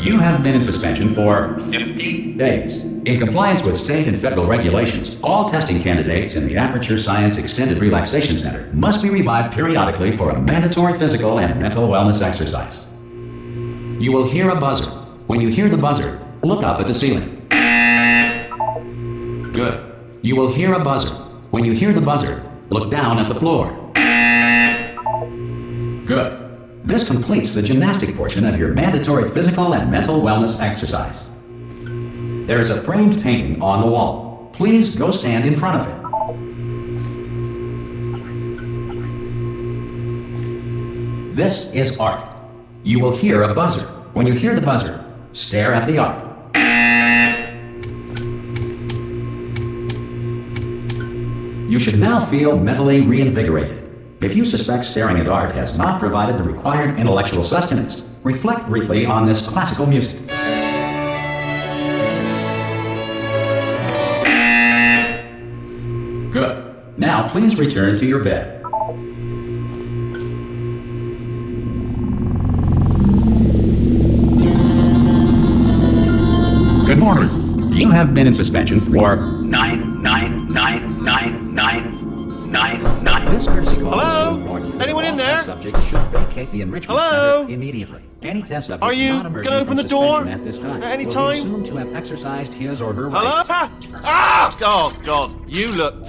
You have been in suspension for 50 days. In compliance with state and federal regulations, all testing candidates in the Aperture Science Extended Relaxation Center must be revived periodically for a mandatory physical and mental wellness exercise. You will hear a buzzer. When you hear the buzzer, look up at the ceiling. Good. You will hear a buzzer. When you hear the buzzer, look down at the floor. Good. This completes the gymnastic portion of your mandatory physical and mental wellness exercise. There is a framed painting on the wall. Please go stand in front of it. This is art. You will hear a buzzer. When you hear the buzzer, stare at the art. You should now feel mentally reinvigorated. If you suspect staring at art has not provided the required intellectual sustenance, reflect briefly on this classical music. Good. Now please return to your bed. Good morning. You have been in suspension for 9999999. This courtesy call. Hello? Anyone in there? Subject should vacate the enrichment Hello? center immediately. Any test subject Are you not emerging gonna open from the door suspension at this time at any will time? be assumed to have exercised his or her Hello? rights. Ah! Oh, God. You look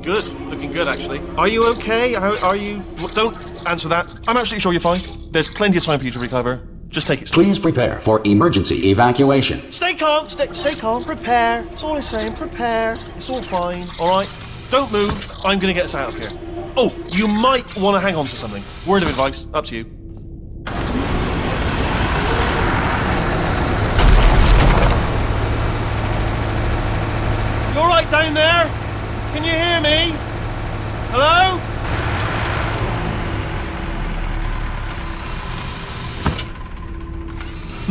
good. Looking good, actually. Are you okay? Are you... Don't answer that. I'm absolutely sure you're fine. There's plenty of time for you to recover. Just take it slow. Please prepare for emergency evacuation. Stay calm. Stay calm. Prepare. That's all I'm saying. Prepare. It's all fine. All right? Don't move. I'm going to get us out of here. Oh, you might want to hang on to something. Word of advice. Up to you. You all right down there? Can you hear me? Hello?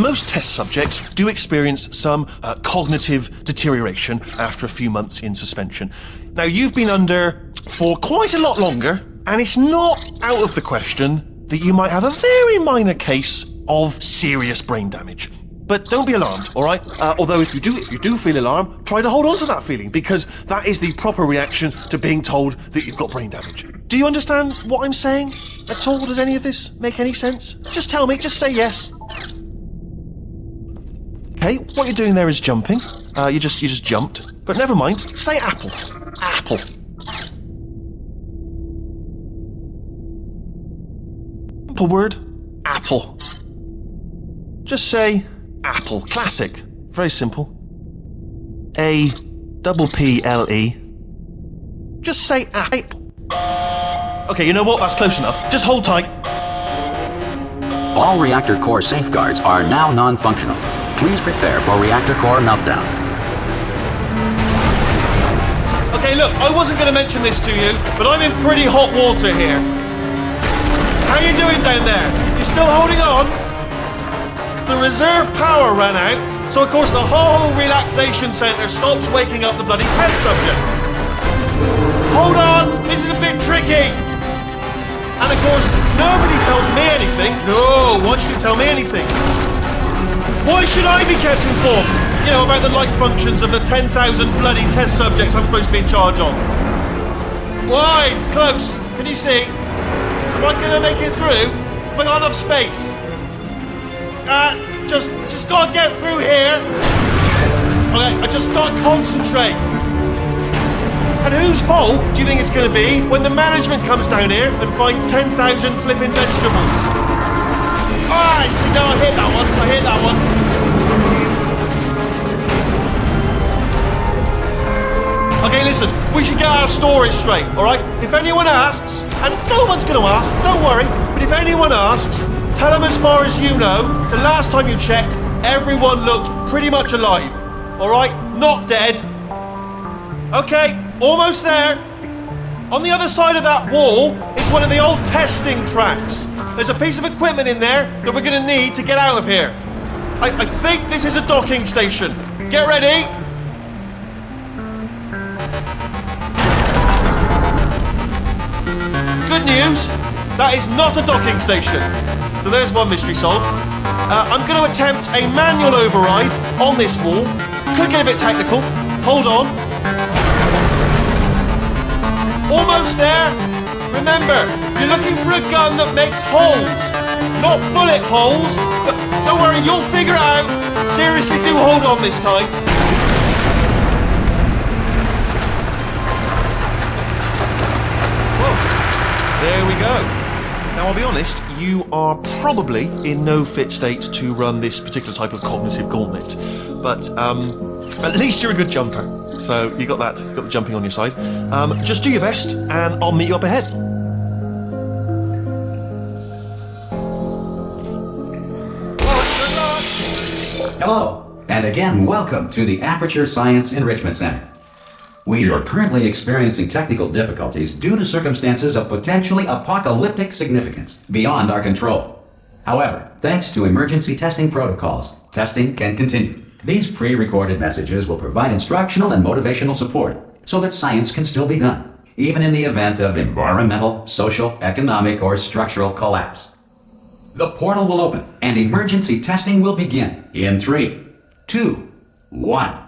Most test subjects do experience some cognitive deterioration after a few months in suspension. Now, you've been under for quite a lot longer, and it's not out of the question that you might have a very minor case of serious brain damage. But don't be alarmed, all right? Although if you do feel alarm, try to hold on to that feeling, because that is the proper reaction to being told that you've got brain damage. Do you understand what I'm saying at all? Does any of this make any sense? Just tell me, just say yes. Okay, what you're doing there is jumping. You just jumped. But never mind. Say apple. Apple. Simple word. Apple. Just say apple. Classic. Very simple. A-double-P-L-E. Just say apple. Okay, you know what? That's close enough. Just hold tight. All reactor core safeguards are now non-functional. Please prepare for reactor core meltdown. Okay, look, I wasn't going to mention this to you, but I'm in pretty hot water here. How you doing down there? You still holding on? The reserve power ran out, so of course the whole relaxation centre stops waking up the bloody test subjects. Hold on, this is a bit tricky. And of course, nobody tells me anything. No, why should you tell me anything? Why should I be kept informed? You know, about the life functions of the 10,000 bloody test subjects I'm supposed to be in charge of. Why? It's close. Can you see? Am I going to make it through? Have I got enough space? Just gotta get through here. Okay, I just gotta concentrate. And whose fault do you think it's going to be when the management comes down here and finds 10,000 flipping vegetables? Alright, see, no, I hit that one. Okay, listen, we should get our stories straight, alright? If anyone asks, and no one's going to ask, don't worry, but if anyone asks, tell them as far as you know, the last time you checked, everyone looked pretty much alive, alright? Not dead. Okay, almost there. On the other side of that wall is one of the old testing tracks. There's a piece of equipment in there that we're going to need to get out of here. I think this is a docking station. Get ready. Good news, that is not a docking station. So there's one mystery solved. I'm going to attempt a manual override on this wall. Could get a bit technical. Hold on. Almost there. Remember, you're looking for a gun that makes holes. Not bullet holes, but don't worry, you'll figure it out. Seriously, do hold on this time. Whoa. There we go. Now, I'll be honest, you are probably in no fit state to run this particular type of cognitive gauntlet. But at least you're a good jumper. So you got that, got the jumping on your side. Just do your best, and I'll meet you up ahead. Hello, and again, welcome to the Aperture Science Enrichment Center. We are currently experiencing technical difficulties due to circumstances of potentially apocalyptic significance beyond our control. However, thanks to emergency testing protocols, testing can continue. These pre-recorded messages will provide instructional and motivational support so that science can still be done, even in the event of environmental, social, economic, or structural collapse. The portal will open and emergency testing will begin in 3, 2, 1.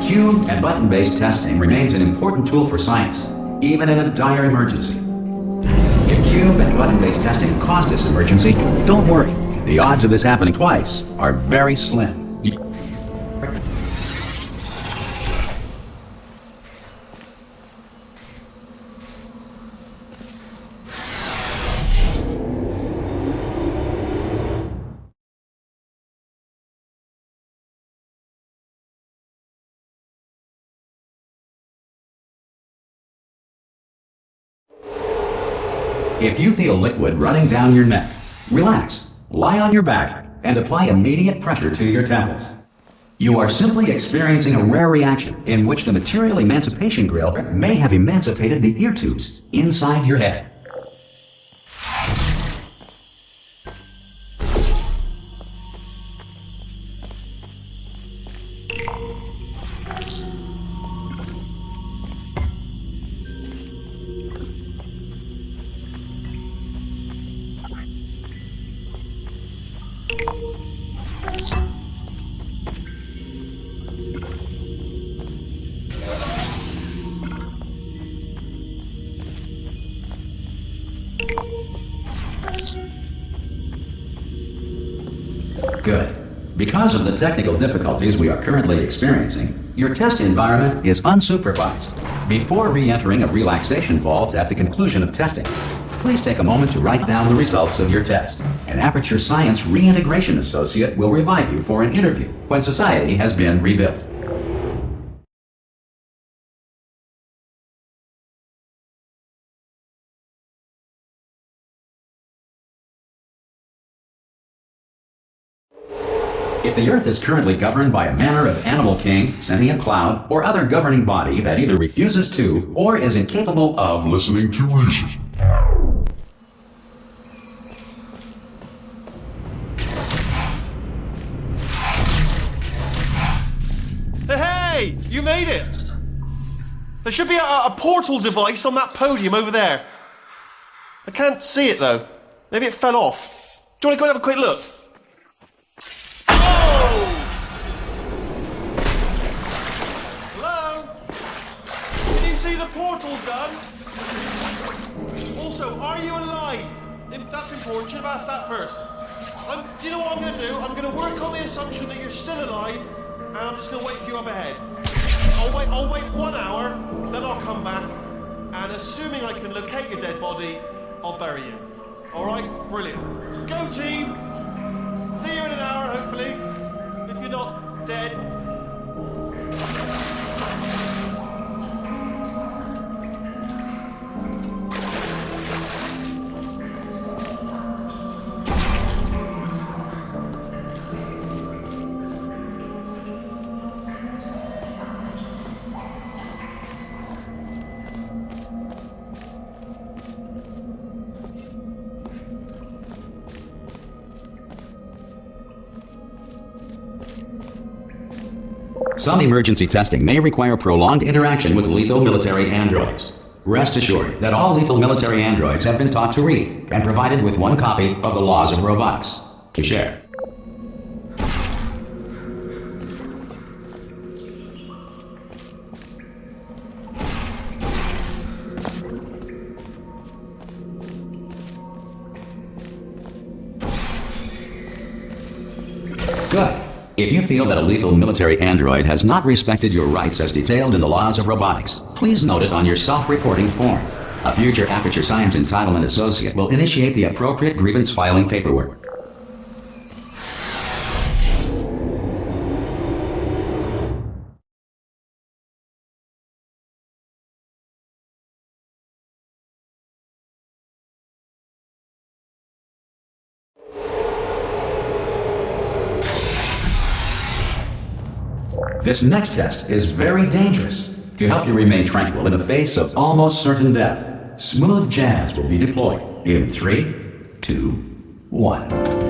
Cube and button-based testing remains an important tool for science, even in a dire emergency. If cube and button-based testing caused this emergency, don't worry. The odds of this happening twice are very slim. If you feel liquid running down your neck, relax, lie on your back, and apply immediate pressure to your temples. You are simply experiencing a rare reaction in which the material emancipation grill may have emancipated the ear tubes inside your head. Good. Because of the technical difficulties we are currently experiencing, your test environment is unsupervised. Before re-entering a relaxation vault at the conclusion of testing, please take a moment to write down the results of your test. An Aperture Science Reintegration Associate will revive you for an interview when society has been rebuilt. If the Earth is currently governed by a manner of animal king, sentient cloud, or other governing body that either refuses to or is incapable of listening to reason. Hey! You made it! There should be a portal device on that podium over there. I can't see it though. Maybe it fell off. Do you want to go and have a quick look? See the portal done? Also, are you alive? That's important, should have asked that first. Do you know what I'm going to do? I'm going to work on the assumption that you're still alive, and I'm just going to wait for you up ahead. I'll wait 1 hour, then I'll come back, and assuming I can locate your dead body, I'll bury you. Alright? Brilliant. Go team! See you in an hour, hopefully. If you're not dead. Some emergency testing may require prolonged interaction with lethal military androids. Rest assured that all lethal military androids have been taught to read and provided with one copy of the Laws of Robotics to share. Good. If you feel that a lethal military android has not respected your rights as detailed in the Laws of Robotics, please note it on your self-reporting form. A future Aperture Science Entitlement Associate will initiate the appropriate grievance filing paperwork. This next test is very dangerous. To help you remain tranquil in the face of almost certain death, smooth jazz will be deployed in 3, 2, 1.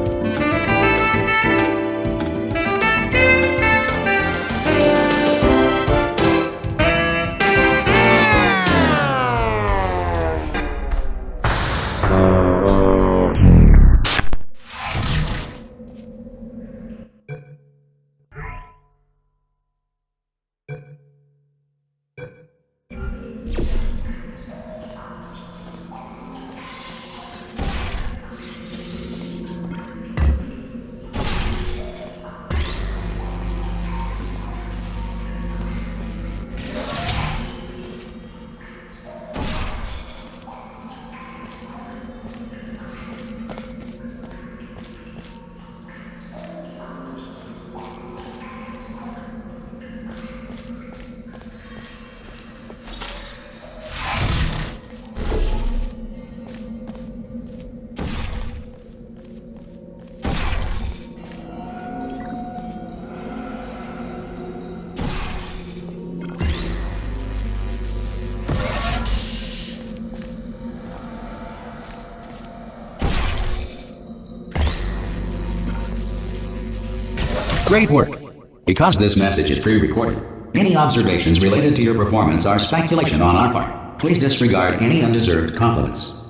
Great work! Because this message is pre-recorded, any observations related to your performance are speculation on our part. Please disregard any undeserved compliments.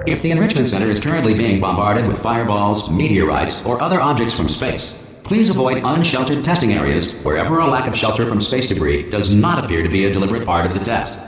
If the Enrichment Center is currently being bombarded with fireballs, meteorites, or other objects from space, please avoid unsheltered testing areas wherever a lack of shelter from space debris does not appear to be a deliberate part of the test.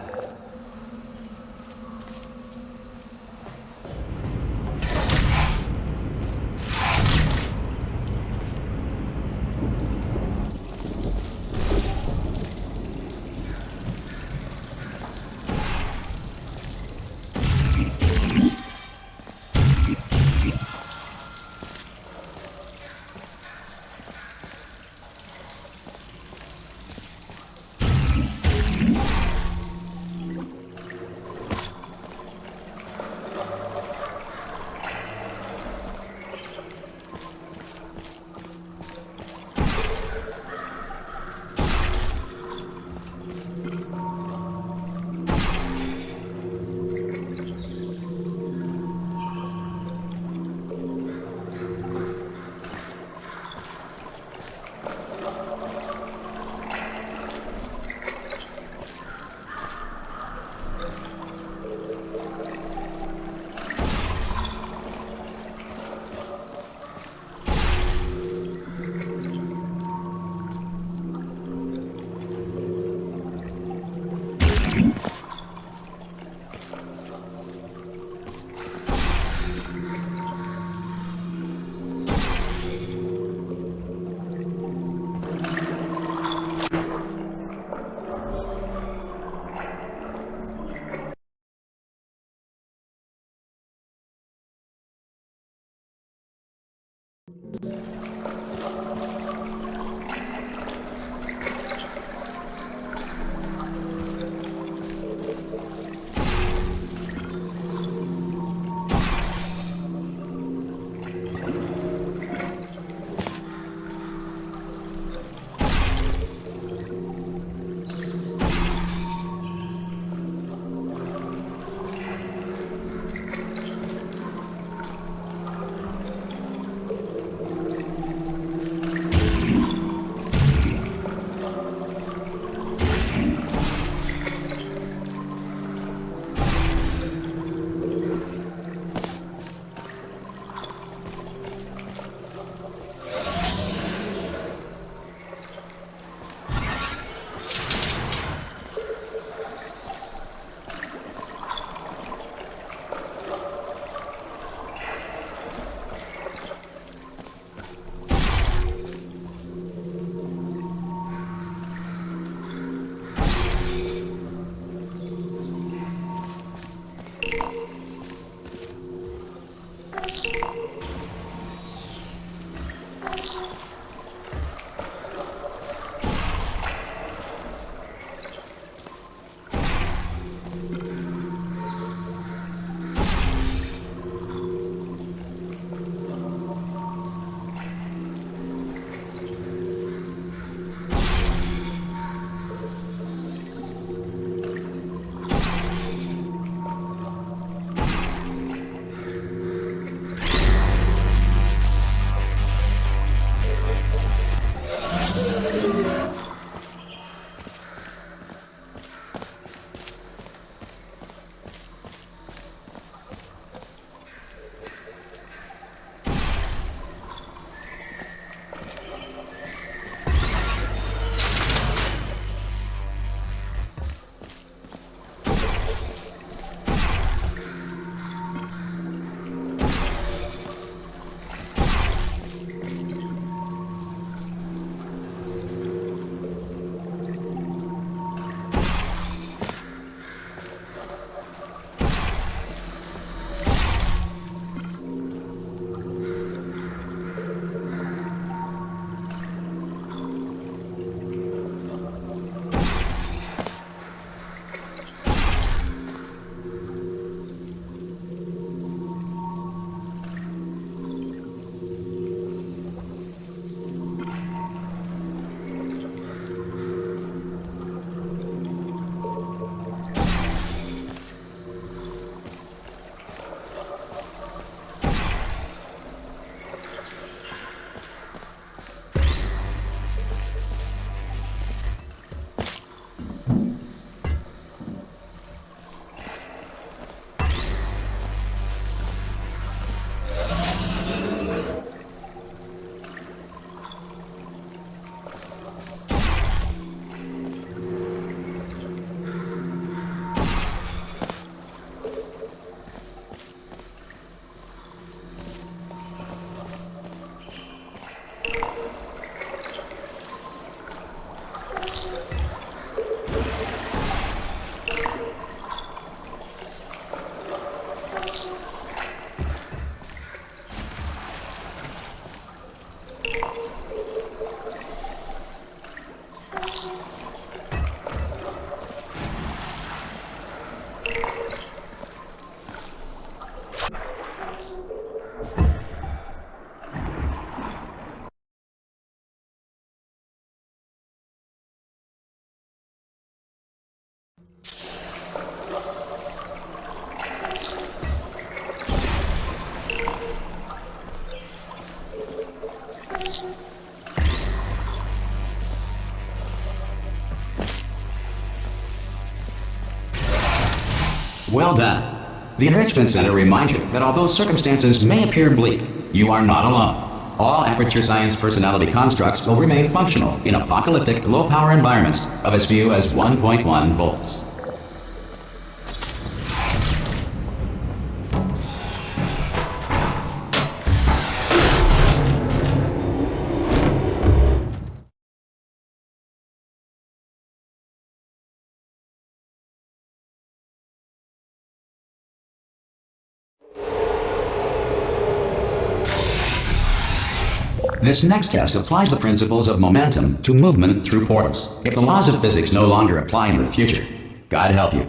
Well done. The Enrichment Center reminds you that although circumstances may appear bleak, you are not alone. All Aperture Science personality constructs will remain functional in apocalyptic, low-power environments of as few as 1.1 volts. This next test applies the principles of momentum to movement through portals. If the laws of physics no longer apply in the future, God help you.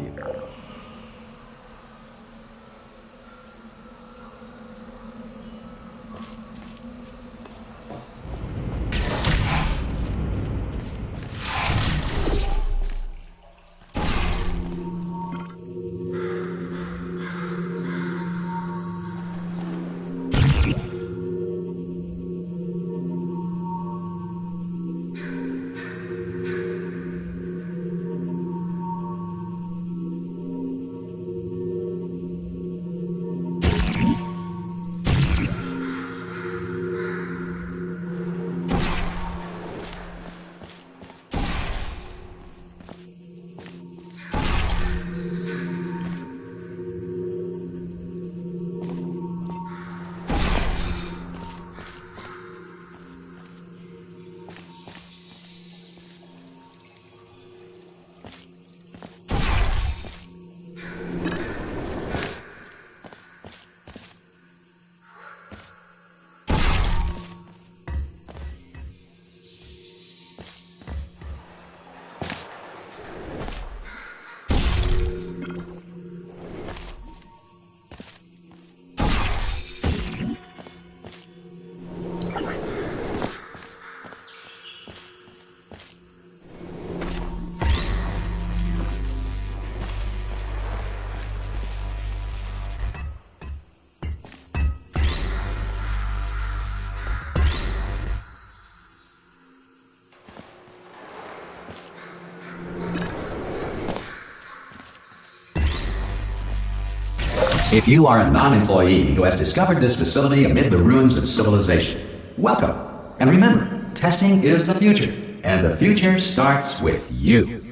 If you are a non-employee who has discovered this facility amid the ruins of civilization, welcome. And remember, testing is the future, and the future starts with you.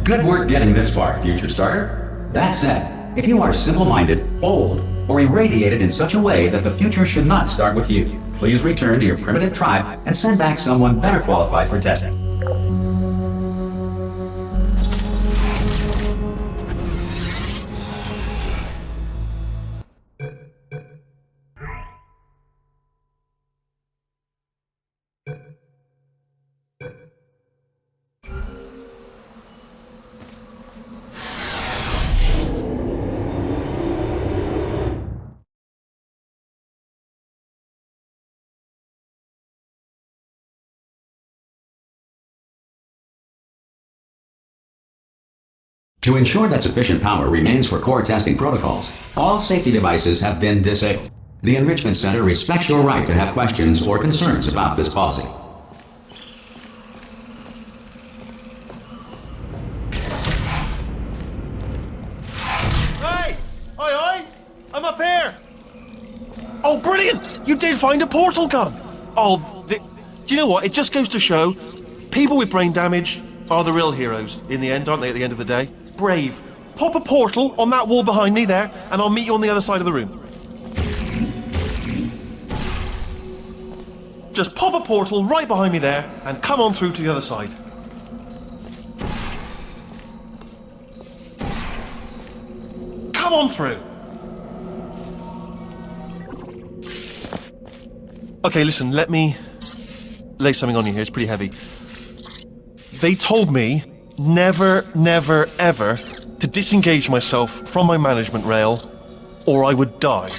Good work getting this far, future starter. That said, if you are simple-minded, old, or irradiated in such a way that the future should not start with you, please return to your primitive tribe and send back someone better qualified for testing. To ensure that sufficient power remains for core testing protocols, all safety devices have been disabled. The Enrichment Center respects your right to have questions or concerns about this policy. Hey! Oi, oi! I'm up here! Oh, brilliant! You did find a portal gun! Oh, do you know what? It just goes to show, people with brain damage are the real heroes in the end, aren't they, at the end of the day? Brave. Pop a portal on that wall behind me there, and I'll meet you on the other side of the room. just pop a portal right behind me there and come on through to the other side. Come on through. Okay, listen, let me lay something on you here. It's pretty heavy. They told me never, never, ever to disengage myself from my management rail or I would die.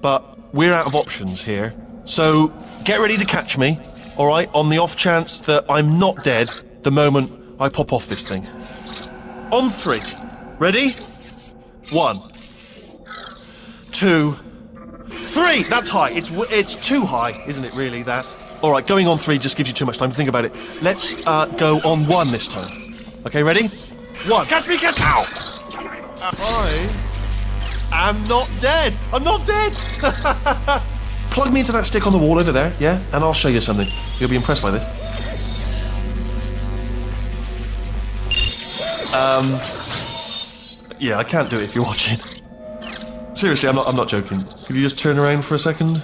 But we're out of options here. So get ready to catch me, all right, on the off chance that I'm not dead the moment I pop off this thing. On 3. Ready? 1, 2, 3. That's high. It's too high, isn't it, really, that? All right, going on 3 just gives you too much time to think about it. Let's go on 1 this time. Okay, ready? 1. Catch me, catch me! Ow! I am not dead. I'm not dead. Plug me into that stick on the wall over there, yeah? And I'll show you something. You'll be impressed by this. Yeah, I can't do it if you're watching. Seriously, I'm not joking. Could you just turn around for a second?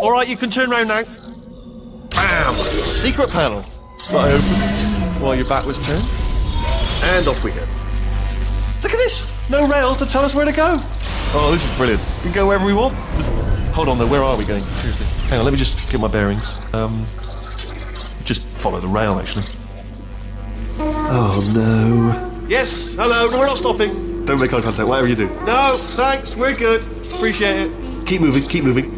All right, you can turn around now. Bam! Secret panel. That I opened while your back was turned. And off we go. Look at this! No rail to tell us where to go. Oh, this is brilliant. We can go wherever we want. Hold on though, where are we going? Seriously. Hang on, let me just get my bearings. Just follow the rail, actually. Oh no. Yes, hello, no, we're not stopping. Don't make eye contact, whatever you do. No, thanks, we're good. Appreciate it. Keep moving, keep moving.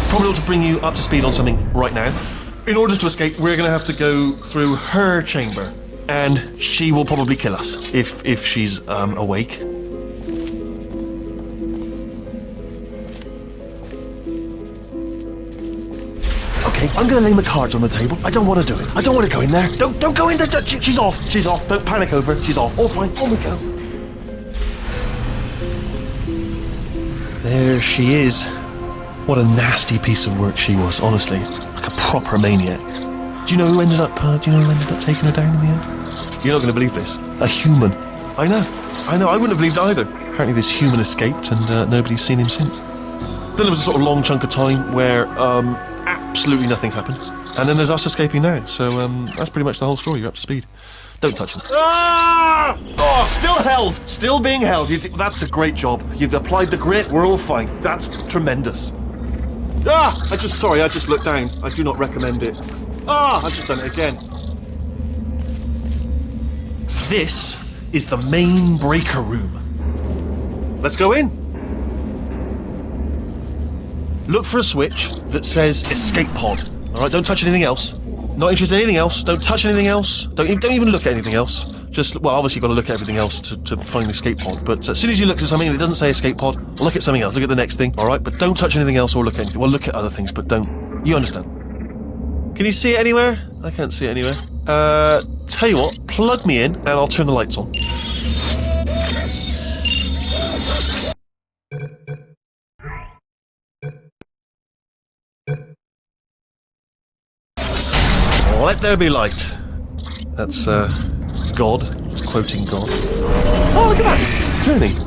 Probably ought to bring you up to speed on something right now. In order to escape, we're going to have to go through her chamber, and she will probably kill us if she's awake. Okay, I'm going to lay my cards on the table. I don't want to do it. I don't want to go in there. Don't go in there. She's off. She's off. Don't panic over her. She's off. All fine. On we go. There she is. What a nasty piece of work she was, honestly. Like a proper maniac. Do you know who ended up taking her down in the end? You're not going to believe this. A human. I know. I wouldn't have believed either. Apparently this human escaped and nobody's seen him since. Then there was a sort of long chunk of time where absolutely nothing happened. And then there's us escaping now. So that's pretty much the whole story. You're up to speed. Don't touch him. Ah! Oh, still held. Still being held. That's a great job. You've applied the grit. We're all fine. That's tremendous. Ah! I just looked down. I do not recommend it. Ah! I've just done it again. This is the main breaker room. Let's go in. Look for a switch that says escape pod. Alright, don't touch anything else. Not interested in anything else. Don't touch anything else. Don't even look at anything else. Just, well, obviously you've got to look at everything else to find the escape pod. But as soon as you look at something and it doesn't say escape pod, look at something else. Look at the next thing, alright? But don't touch anything else or look at anything. Well, look at other things, but don't. You understand. Can you see it anywhere? I can't see it anywhere. Tell you what, plug me in and I'll turn the lights on. Let there be light. That's, God. Just quoting God. Oh, look at that! Turning.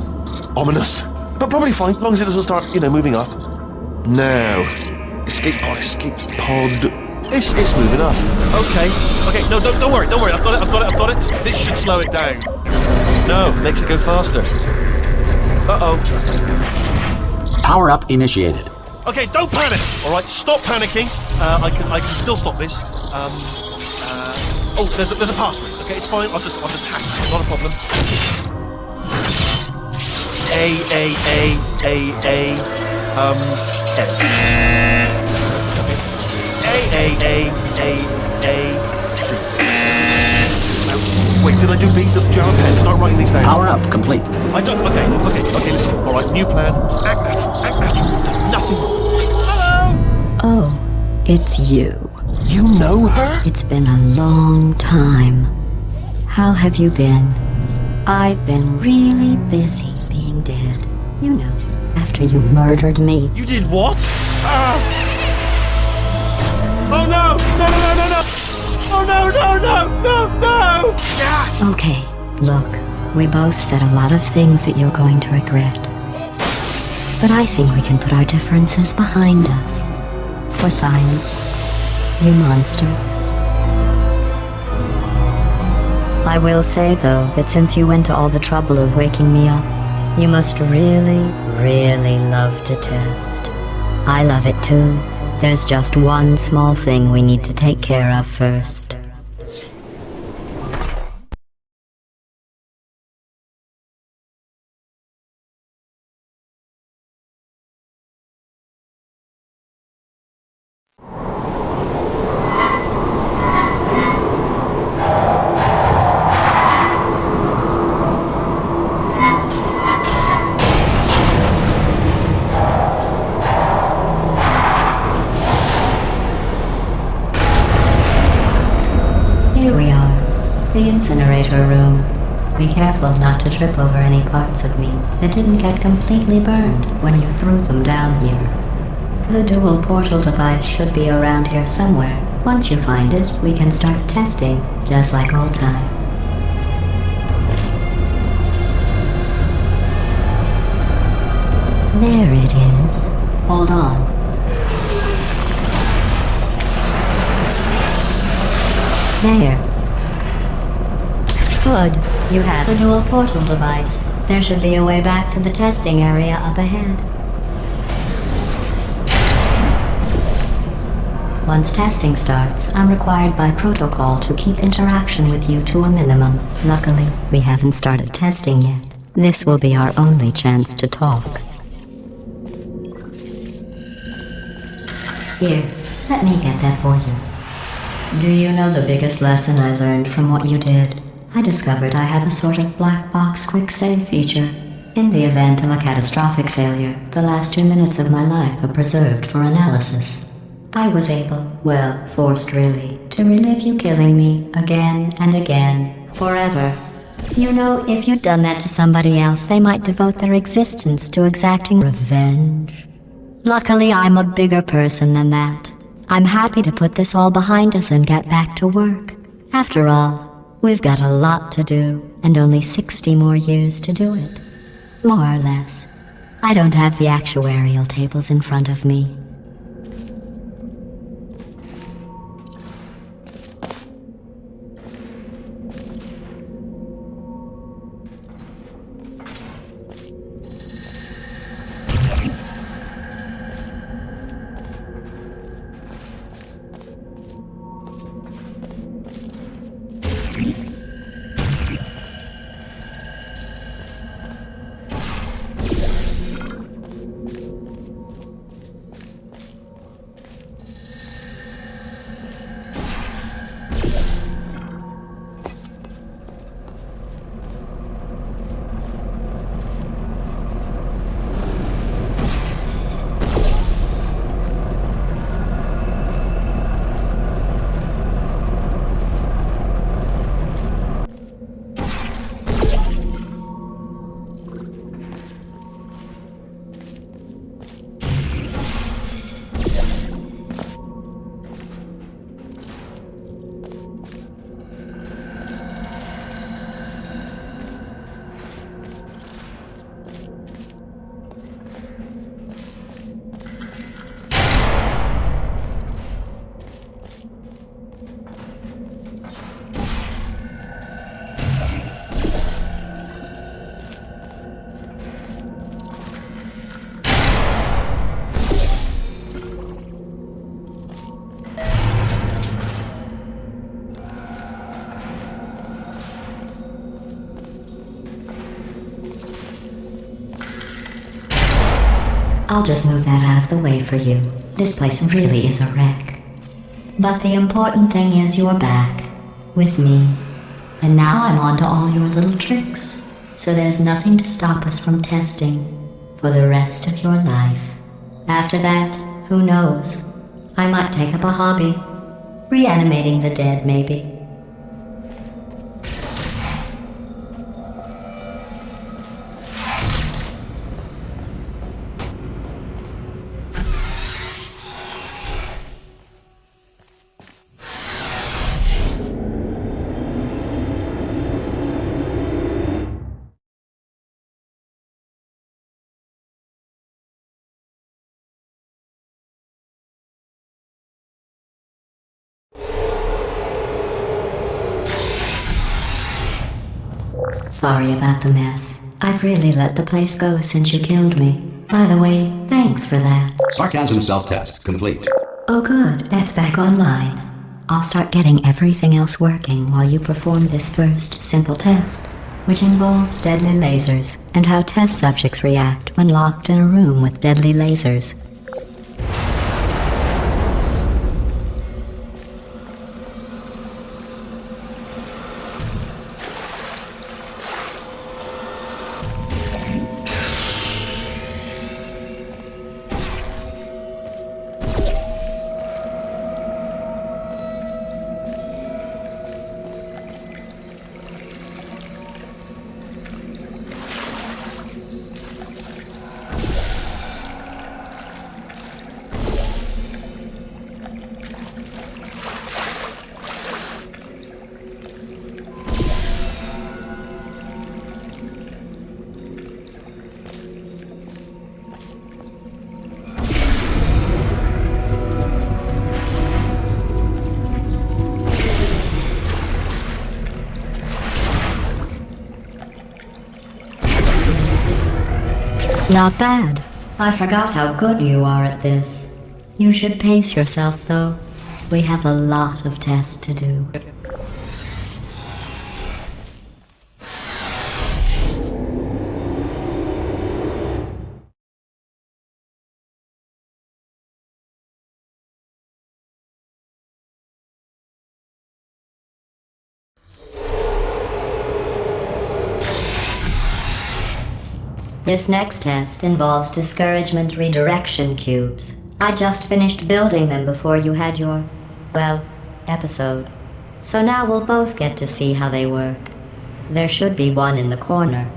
Ominous. But probably fine, as long as it doesn't start, moving up. Now. Escape pod. It's moving up. Okay, no, don't worry. I've got it. This should slow it down. No, makes it go faster. Uh-oh. Power up initiated. Okay, don't panic! Alright, stop panicking. I can still stop this. Oh, there's a password. Okay, it's fine. I'll just hack it. Not a problem. C. Wait, did I do B? Do you have a pen? Start writing these down. Power up complete. I don't. Okay, listen. Alright, new plan. Act natural. Nothing wrong. Hello! Oh, it's you. You know her? It's been a long time. How have you been? I've been really busy being dead. You know, after you murdered me. You did what? Ah! Oh no! No, no, no, no, no! Oh no, no, no, no, no! Ah! Okay, look, we both said a lot of things that you're going to regret. But I think we can put our differences behind us. For science, you monster. I will say, though, that since you went to all the trouble of waking me up, you must really, really love to test. I love it too. There's just one small thing we need to take care of first. Here we are, the incinerator room. Be careful not to trip over any parts of me that didn't get completely burned when you threw them down here. The dual portal device should be around here somewhere. Once you find it, we can start testing, just like old times. There it is. Hold on. There. Good. You have a dual portal device. There should be a way back to the testing area up ahead. Once testing starts, I'm required by protocol to keep interaction with you to a minimum. Luckily, we haven't started testing yet. This will be our only chance to talk. Here, let me get that for you. Do you know the biggest lesson I learned from what you did? I discovered I have a sort of black box quick save feature. In the event of a catastrophic failure, the last 2 minutes of my life are preserved for analysis. I was able, well, forced really, to relive you killing me again and again, forever. You know, if you'd done that to somebody else, they might devote their existence to exacting revenge. Luckily, I'm a bigger person than that. I'm happy to put this all behind us and get back to work. After all, we've got a lot to do, and only 60 more years to do it. More or less. I don't have the actuarial tables in front of me. I'll just move that out of the way for you. This place really is a wreck. But the important thing is you're back, with me. And now I'm on to all your little tricks. So there's nothing to stop us from testing for the rest of your life. After that, who knows? I might take up a hobby. Reanimating the dead, maybe. Sorry about the mess. I've really let the place go since you killed me. By the way, thanks for that. Sarcasm self-test complete. Oh good, that's back online. I'll start getting everything else working while you perform this first simple test, which involves deadly lasers and how test subjects react when locked in a room with deadly lasers. Not bad. I forgot how good you are at this. You should pace yourself, though. We have a lot of tests to do. This next test involves discouragement redirection cubes. I just finished building them before you had your, well, episode. So now we'll both get to see how they work. There should be one in the corner.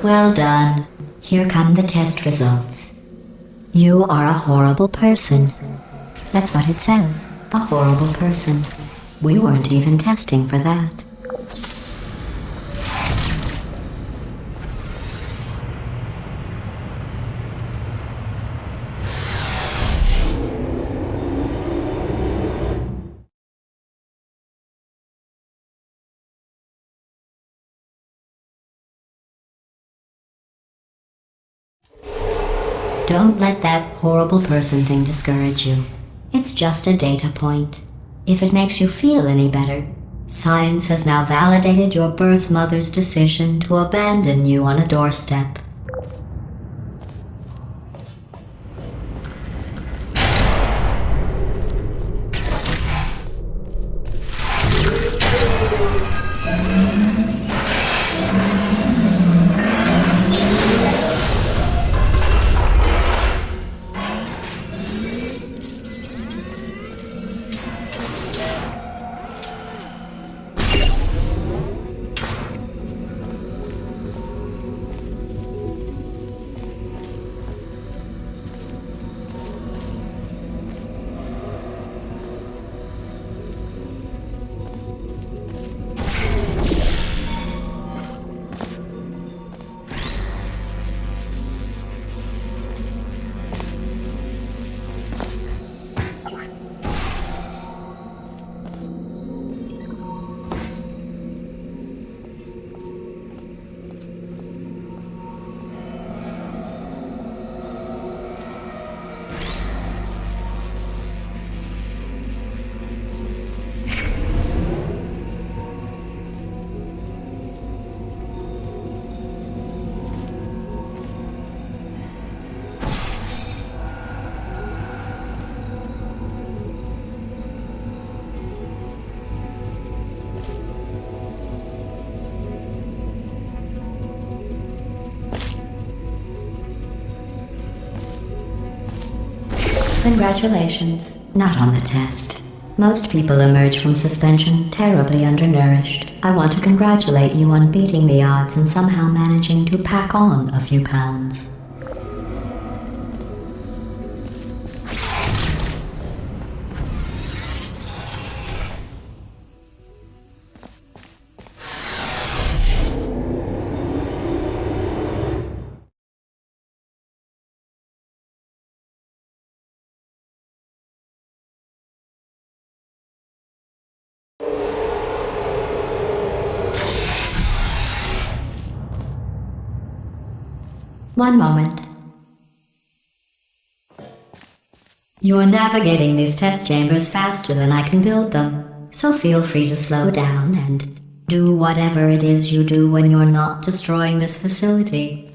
Well done. Here come the test results. You are a horrible person. That's what it says. A horrible person. We weren't even testing for that. Don't let that horrible person thing discourage you. It's just a data point. If it makes you feel any better, Science has now validated your birth mother's decision to abandon you on a doorstep. Congratulations. Not on the test. Most people emerge from suspension terribly undernourished. I want to congratulate you on beating the odds and somehow managing to pack on a few pounds. One moment. You're navigating these test chambers faster than I can build them, so feel free to slow down and do whatever it is you do when you're not destroying this facility.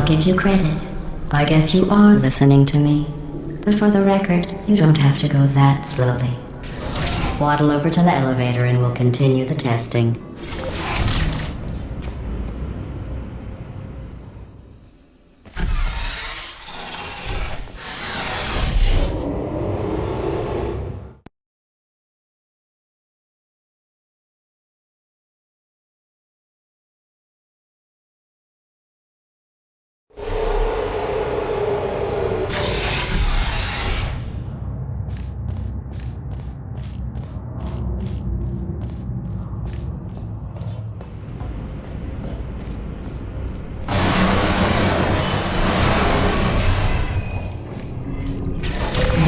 Give you credit. I guess you are listening to me. But for the record, you don't have to go that slowly. Waddle over to the elevator and we'll continue the testing.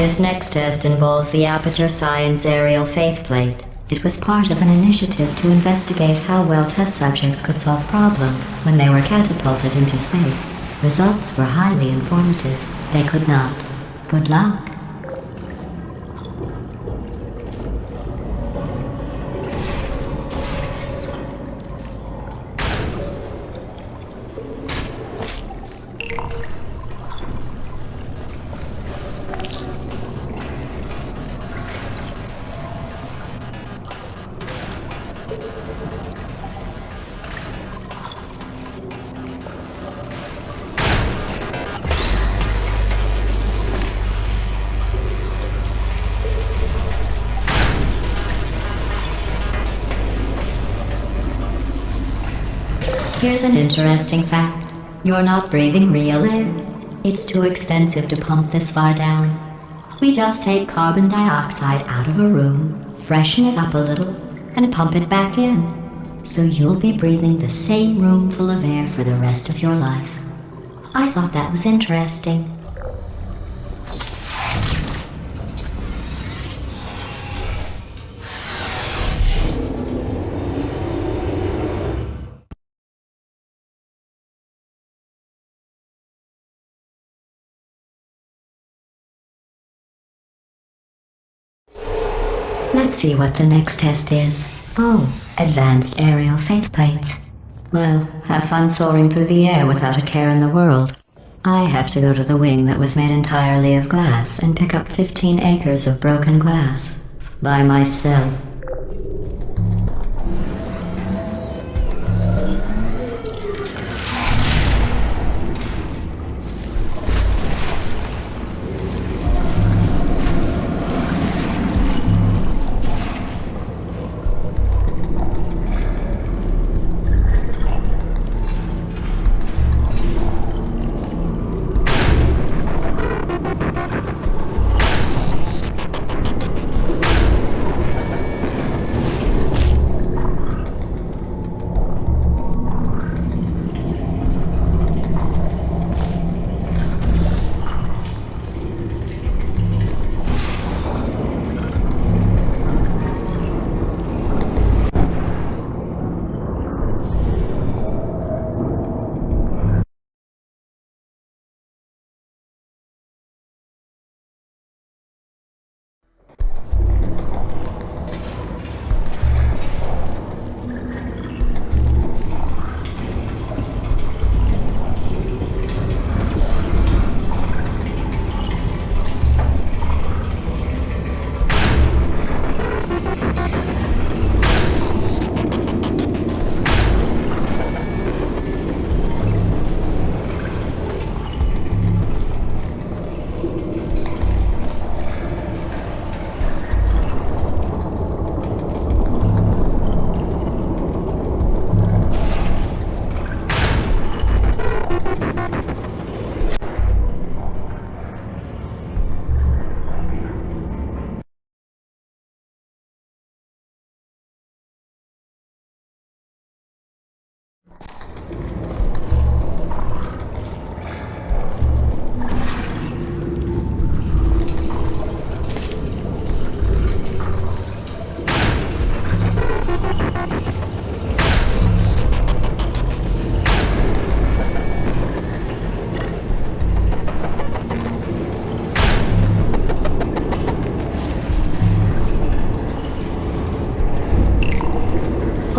This next test involves the Aperture Science Aerial Faithplate. It was part of an initiative to investigate how well test subjects could solve problems when they were catapulted into space. Results were highly informative. They could not. Good luck. Here's an interesting fact. You're not breathing real air. It's too expensive to pump this far down. We just take carbon dioxide out of a room, freshen it up a little, and pump it back in. So you'll be breathing the same room full of air for the rest of your life. I thought that was interesting. Let's see what the next test is. Oh, advanced aerial faithplates. Well, have fun soaring through the air without a care in the world. I have to go to the wing that was made entirely of glass and pick up 15 acres of broken glass. By myself.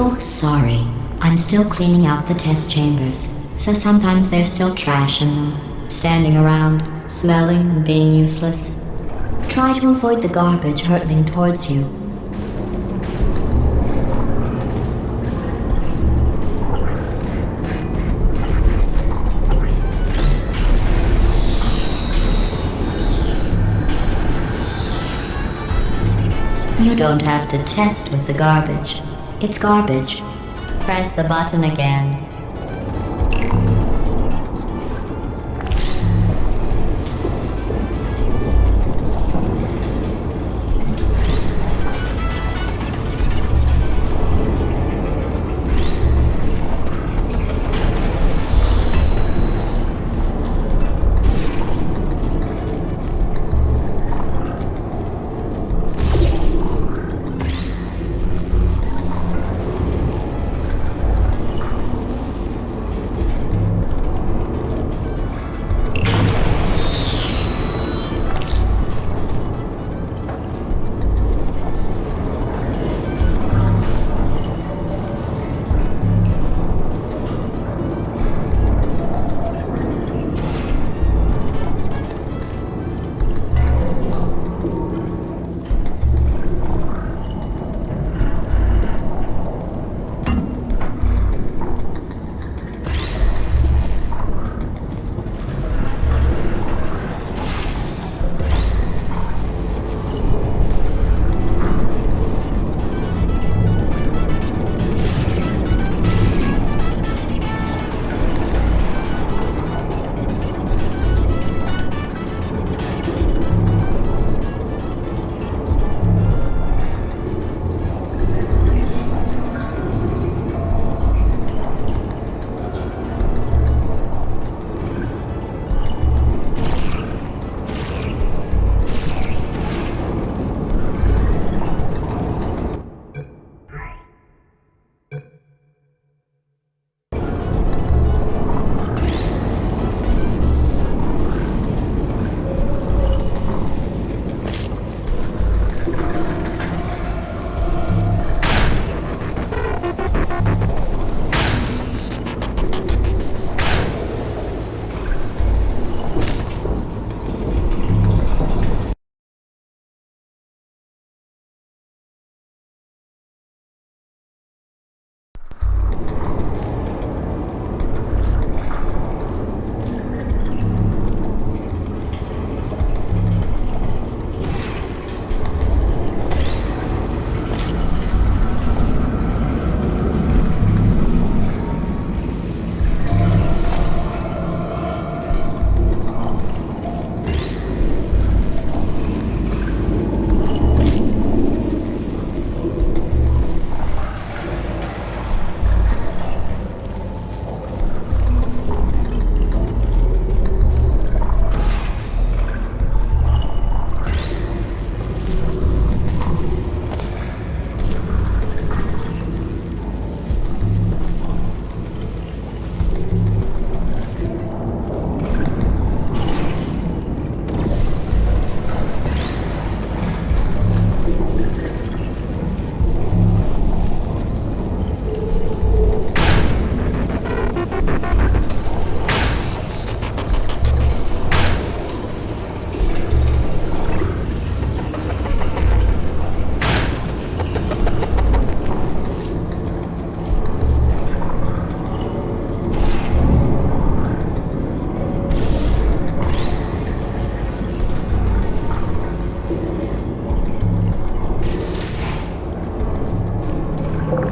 Oh, sorry. I'm still cleaning out the test chambers, so sometimes there's still trash in them, standing around, smelling and being useless. Try to avoid the garbage hurtling towards you. You don't have to test with the garbage. It's garbage. Press the button again.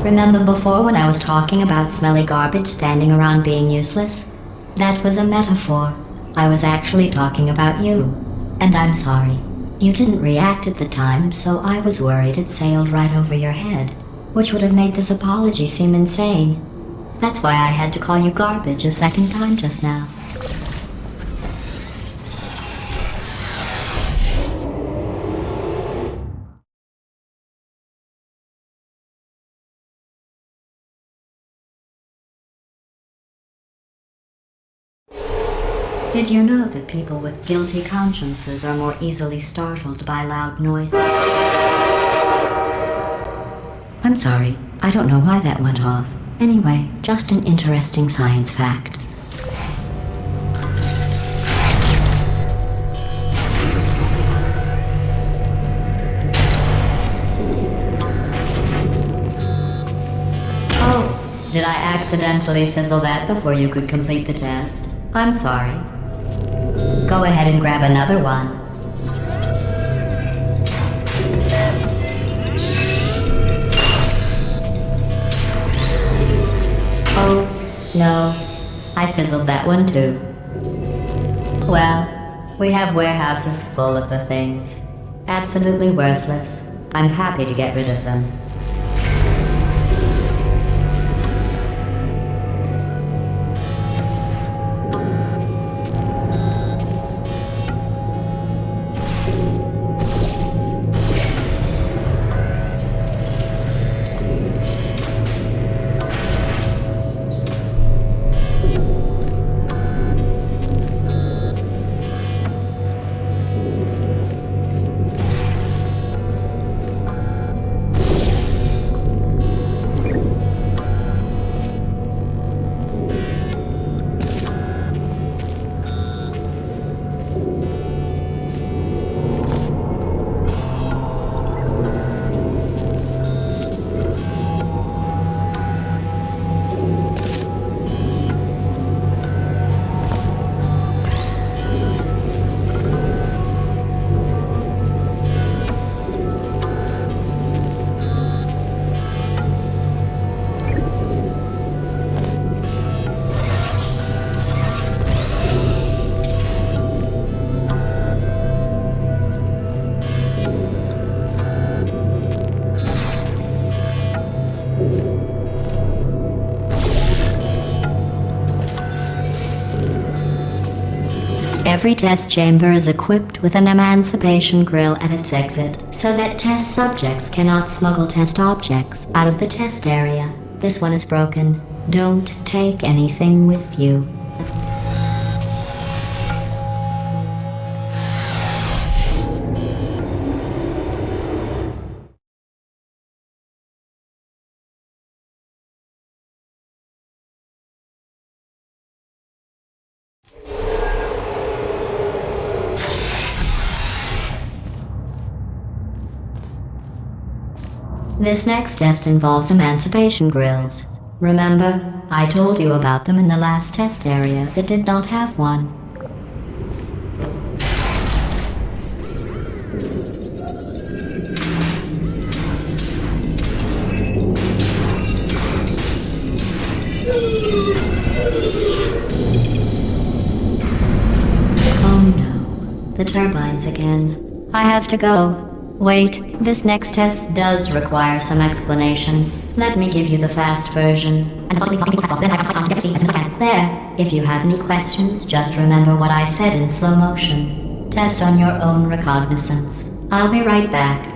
Remember before when I was talking about smelly garbage standing around being useless? That was a metaphor. I was actually talking about you. And I'm sorry. You didn't react at the time, so I was worried it sailed right over your head, which would have made this apology seem insane. That's why I had to call you garbage a second time just now. Did you know that people with guilty consciences are more easily startled by loud noises? I'm sorry. I don't know why that went off. Anyway, just an interesting science fact. Oh, did I accidentally fizzle that before you could complete the test? I'm sorry. Go ahead and grab another one. Oh, no. I fizzled that one too. Well, we have warehouses full of the things. Absolutely worthless. I'm happy to get rid of them. Every test chamber is equipped with an emancipation grill at its exit, so that test subjects cannot smuggle test objects out of the test area. This one is broken. Don't take anything with you. This next test involves emancipation grills. Remember, I told you about them in the last test area that did not have one. Oh no, the turbines again. I have to go. Wait, this next test does require some explanation. Let me give you the fast version. There, if you have any questions, just remember what I said in slow motion. Test on your own recognizance. I'll be right back.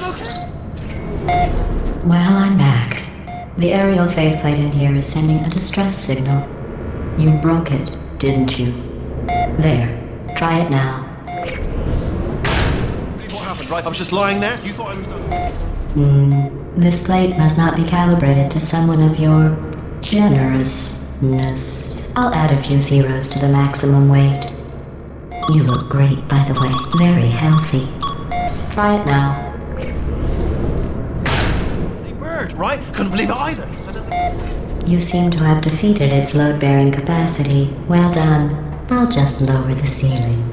I'm okay. Well, I'm back. The aerial faith plate in here is sending a distress signal. You broke it, didn't you? There. Try it now. What happened, right? I was just lying there. You thought I was done. This plate must not be calibrated to someone of your generousness. I'll add a few zeros to the maximum weight. You look great, by the way. Very healthy. Try it now. Hey, bird, right? Couldn't believe it either. You seem to have defeated its load-bearing capacity. Well done. I'll just lower the ceiling.